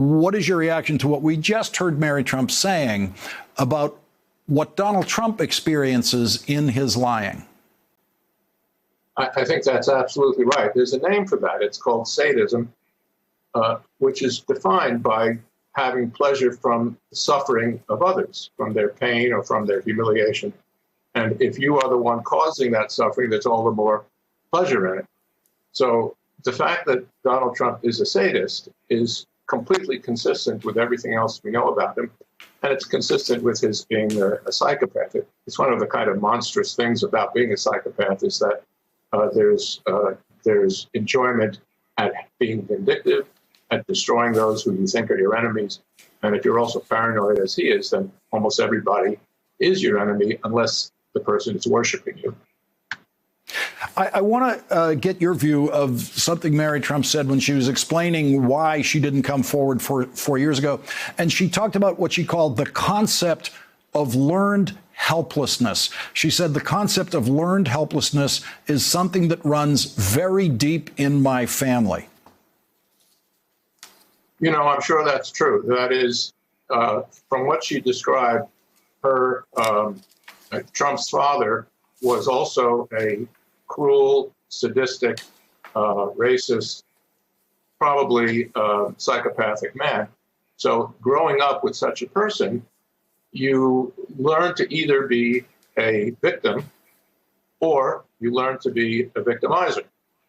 What is your reaction to what we just heard Mary Trump saying about what Donald Trump experiences in his lying? I think that's absolutely right. There's a name for that. It's called sadism, which is defined by having pleasure from the suffering of others, from their pain or from their humiliation. And if you are the one causing that suffering, there's all the more pleasure in it. So the fact that Donald Trump is a sadist is completely consistent with everything else we know about him. And it's consistent with his being a psychopath. It's one of the kind of monstrous things about being a psychopath is that there's enjoyment at being vindictive, at destroying those who you think are your enemies. And if you're also paranoid as he is, then almost everybody is your enemy unless the person is worshiping you. I want to get your view of something Mary Trump said when she was explaining why she didn't come forward 4 years ago. And she talked about what she called the concept of learned helplessness. She said the concept of learned helplessness is something that runs very deep in my family. You know, I'm sure that's true. That is, from what she described, her Trump's father was also a cruel, sadistic, racist, probably psychopathic man. So growing up with such a person, you learn to either be a victim or you learn to be a victimizer.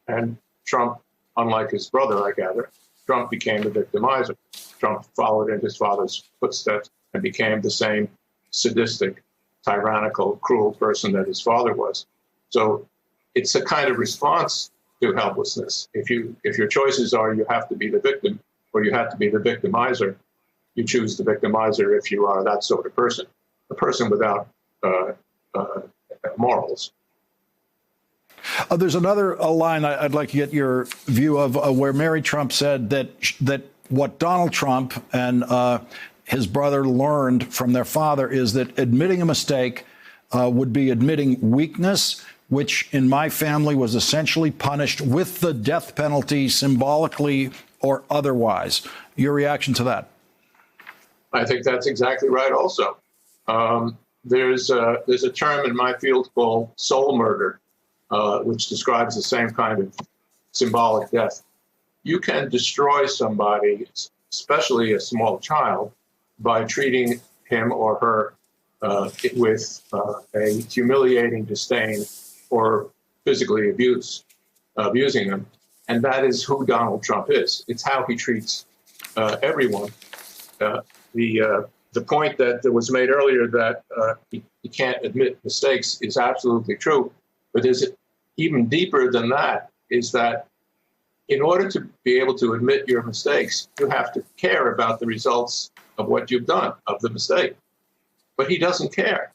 And Trump, unlike his brother, I gather, Trump became a victimizer. Trump followed in his father's footsteps and became the same sadistic, tyrannical, cruel person that his father was. So it's a kind of response to helplessness. If your choices are you have to be the victim or you have to be the victimizer, you choose the victimizer if you are that sort of person, a person without morals. There's another line I'd like to get your view of where Mary Trump said that what Donald Trump and his brother learned from their father is that admitting a mistake would be admitting weakness, which in my family was essentially punished with the death penalty symbolically or otherwise. Your reaction to that? I think that's exactly right also. There's a term in my field called soul murder, which describes the same kind of symbolic death. You can destroy somebody, especially a small child, by treating him or her with a humiliating disdain or physically abusing them. And that is who Donald Trump is. It's how he treats everyone. The point that was made earlier that he can't admit mistakes is absolutely true. But there's even deeper than that, is that in order to be able to admit your mistakes, you have to care about the results of what you've done, of the mistake. But he doesn't care.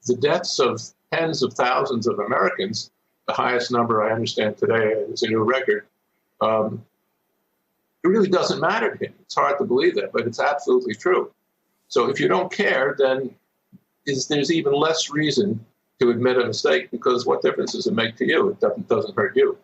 The deaths of tens of thousands of Americans, the highest number I understand today is a new record, it really doesn't matter to him. It's hard to believe that, but it's absolutely true. So if you don't care, then there's even less reason to admit a mistake, because what difference does it make to you? It doesn't hurt you.